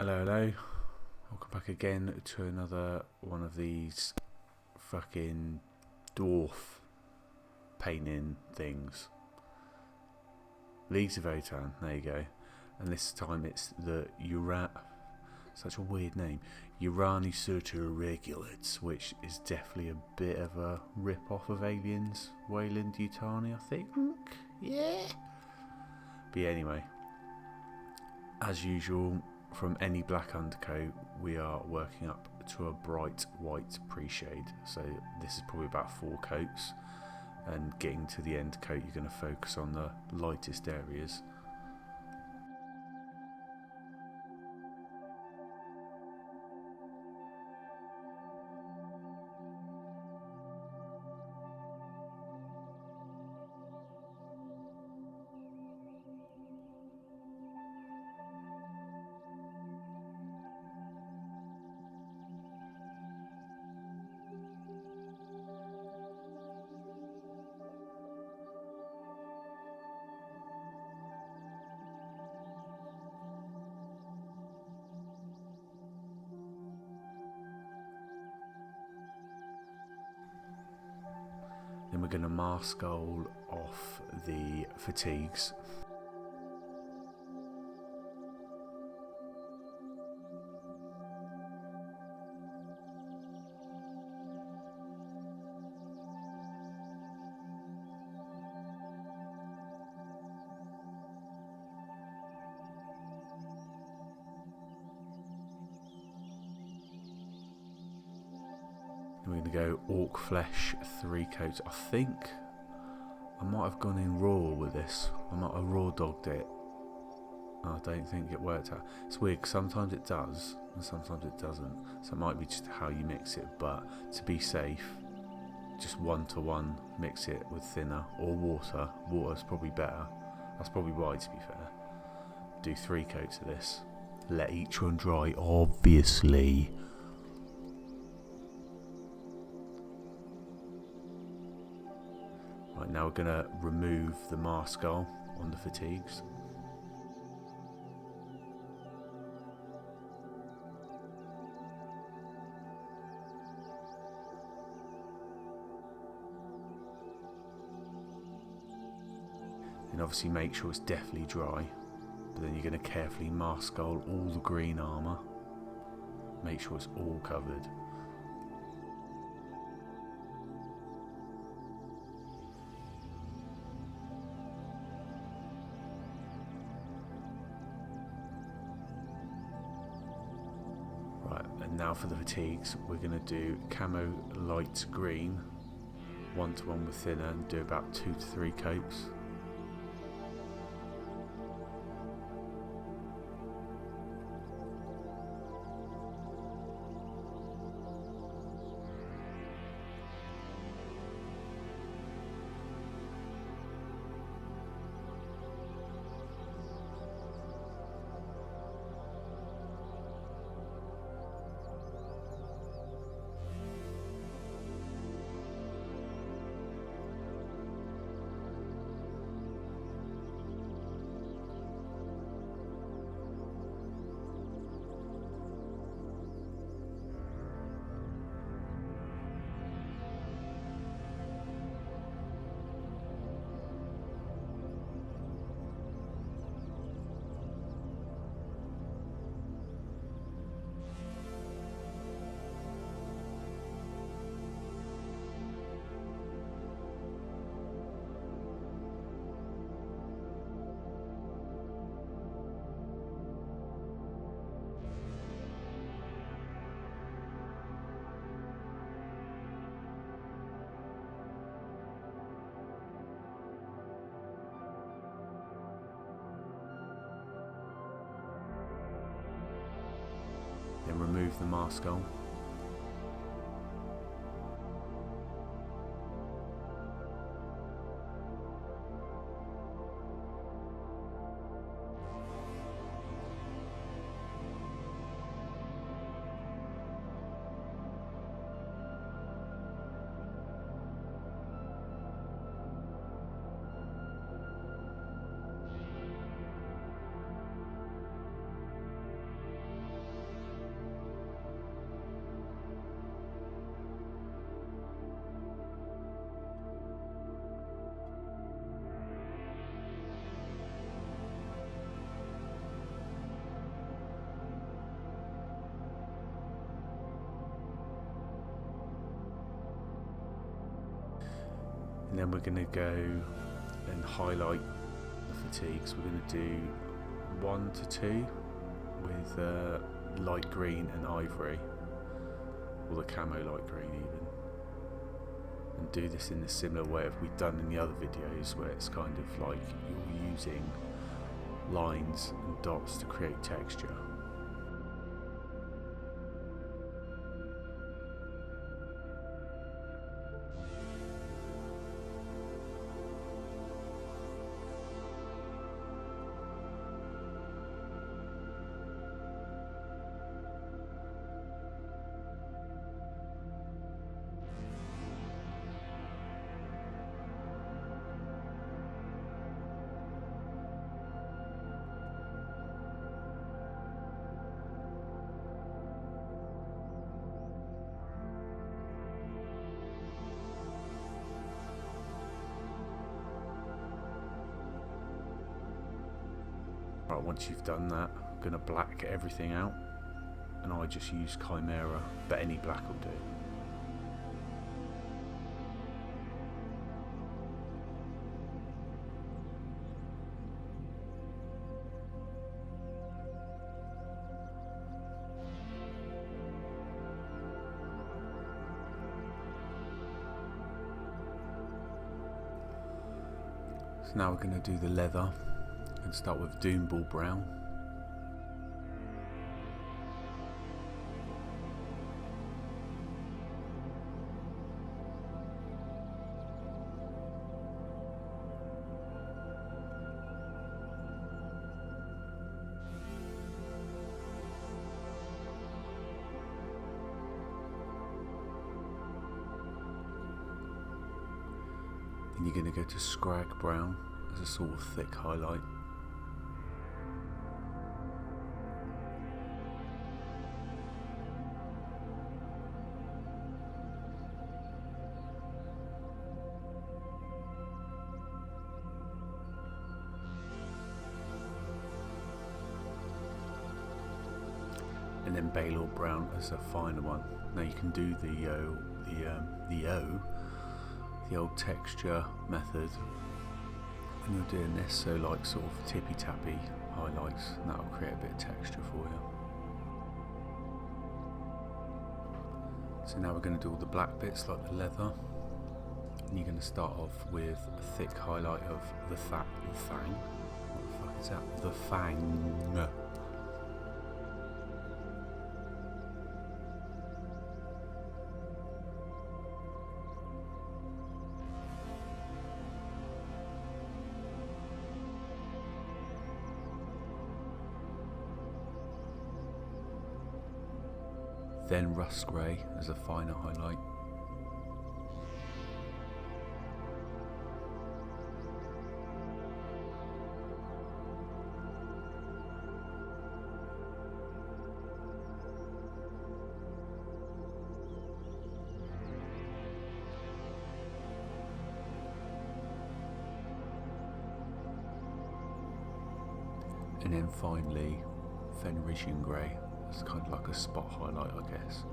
Hello, hello. Welcome back again to another one of these fucking dwarf painting things. Leagues of Votann, there you go. And this time it's the such a weird name, Urani Sutur regulates, which is definitely a bit of a rip-off of Aliens Weyland-Yutani, I think. Yeah. But yeah, anyway, as usual, from any black undercoat, we are working up to a bright white pre-shade. So this is probably about 4 coats, and getting to the end coat, you're going to focus on the lightest areas. Then we're going to mask off the fatigues. We're going to go orc flesh 3 coats. I think I might have gone in raw with this. I might have raw dogged it. I don't think it worked out. It's weird, sometimes it does and sometimes it doesn't. So it might be just how you mix it, but to be safe, just 1-to-1 mix it with thinner or water. Water's probably better. That's probably why, to be fair. Do 3 coats of this. Let each one dry, obviously. Right, now we're going to remove the mask on the fatigues. And obviously make sure it's definitely dry, but then you're going to carefully mask all the green armour. Make sure it's all covered. And now for the fatigues, we're going to do camo light green, 1-to-1 with thinner, and do about 2 to 3 coats. Then remove the mask on. And then we're going to go and highlight the fatigues. We're going to do 1 to 2 with light green and ivory, or the camo light green even, and do this in a similar way as we've done in the other videos, where it's kind of like you're using lines and dots to create texture. Right, once you've done that, I'm going to black everything out, and I just use Chimera, but any black will do. So now we're going to do the leather. And start with Doomball Brown. Then you're going to go to Scrag Brown as a sort of thick highlight. And then Baylor Brown as a finer one. Now you can do the old texture method when you're doing this, so like sort of tippy tappy highlights, and that'll create a bit of texture for you. So now we're going to do all the black bits like the leather, and you're going to start off with a thick highlight of the fang. What the fuck is that? The fang. Then rust grey as a finer highlight. And then finally Fenrisian grey. It's kind of like a spot highlight, I guess.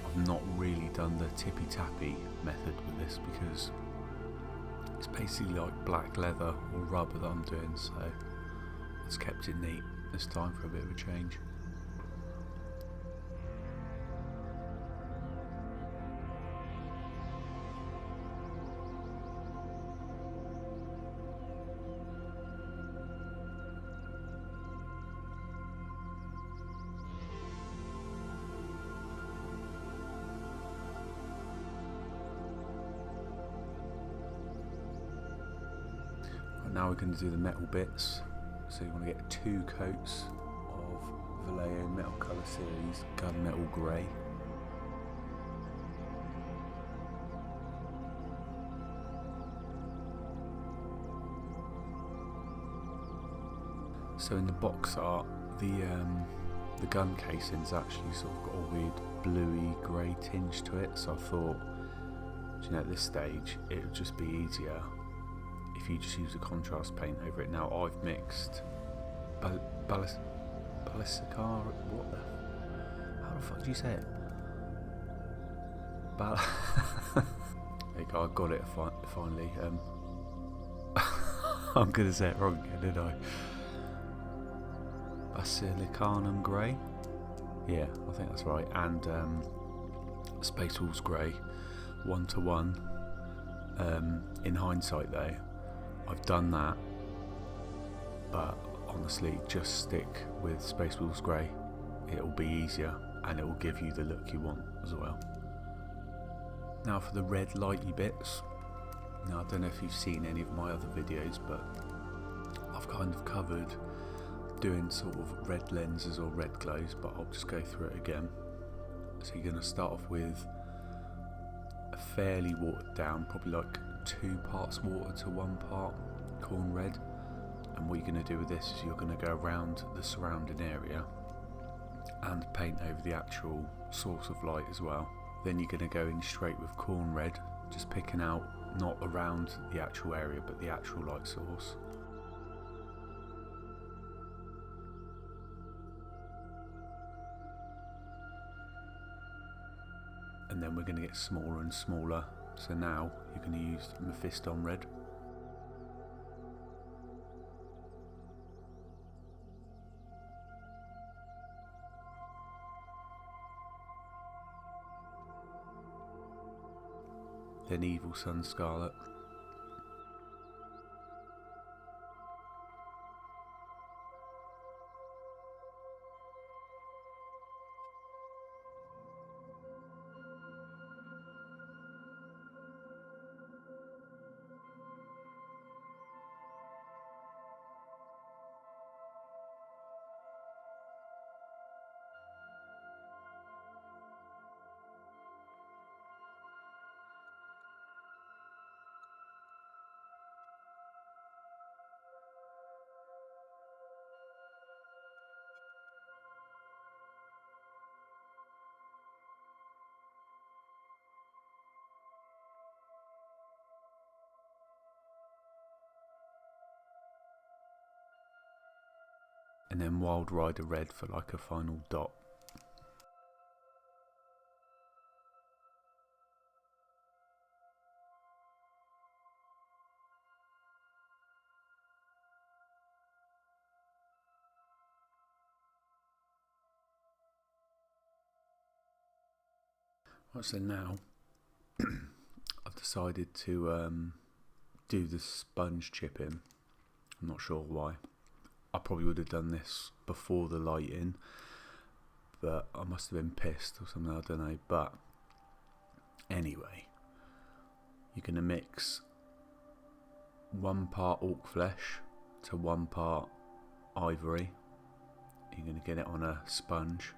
I've not really done the tippy tappy method with this because it's basically like black leather or rubber that I'm doing, so it's kept it neat this time for a bit of a change. Now we're going to do the metal bits, so you want to get 2 coats of Vallejo Metal Colour Series Gunmetal Grey. So in the box art, the gun casing's actually sort of got a weird bluey grey tinge to it, so I thought, you know, at this stage it would just be easier if you just use a contrast paint over it. Now I've mixed Ballisticar, how the fuck do you say it? There you go, I got it finally. I'm going to say it wrong again, didn't I? Basilicanum Grey? Yeah, I think that's right. And Space Wolves Grey, 1-to-1. In hindsight though, I've done that, but honestly, just stick with Space Wolves Grey. It'll be easier and it will give you the look you want as well. Now for the red lighty bits. Now I don't know if you've seen any of my other videos, but I've kind of covered doing sort of red lenses or red glows, but I'll just go through it again. So you're going to start off with a fairly watered down, probably like 2 parts water to 1 part corn red. And what you're going to do with this is you're going to go around the surrounding area and paint over the actual source of light as well. Then you're going to go in straight with corn red, just picking out not around the actual area but the actual light source. And then we're going to get smaller and smaller. So now you're going to use Mephiston red. Then Evil Sun Scarlet. And then Wild Rider red for like a final dot. Right, so now I've decided to do the sponge chipping. I'm not sure why. I probably would have done this before the lighting, but I must have been pissed or something, I don't know. But anyway, you're going to mix 1 part orc flesh to 1 part ivory. You're going to get it on a sponge,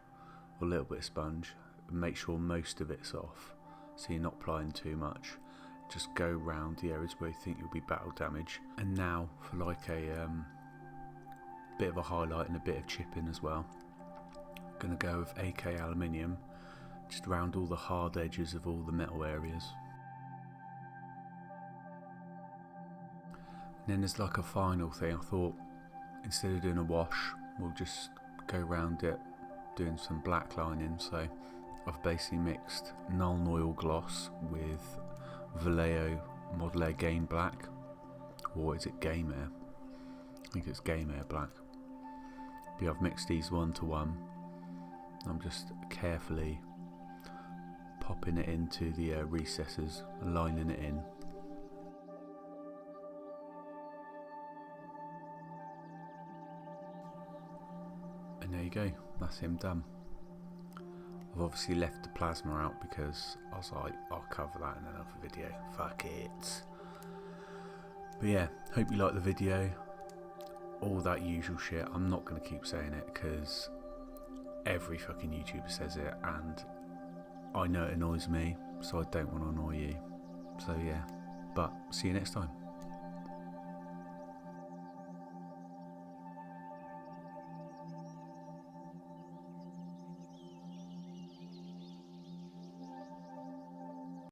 or a little bit of sponge, and make sure most of it's off, so you're not applying too much. Just go round the areas where you think you'll be battle damage. And now for like a bit of a highlight and a bit of chipping as well. Gonna go with AK aluminium just around all the hard edges of all the metal areas. And then there's like a final thing. I thought instead of doing a wash, we'll just go around it doing some black lining. So I've basically mixed Nuln Oil Gloss with Vallejo Model Air Game Black, or is it Game Air? I think it's Game Air Black. But yeah, I've mixed these 1-to-1. I'm just carefully popping it into the recesses, lining it in. And there you go, that's him done. I've obviously left the plasma out because I was like, I'll cover that in another video, fuck it. But yeah, hope you liked the video. All that usual shit, I'm not going to keep saying it because every fucking YouTuber says it and I know it annoys me, so I don't want to annoy you. So yeah, but see you next time.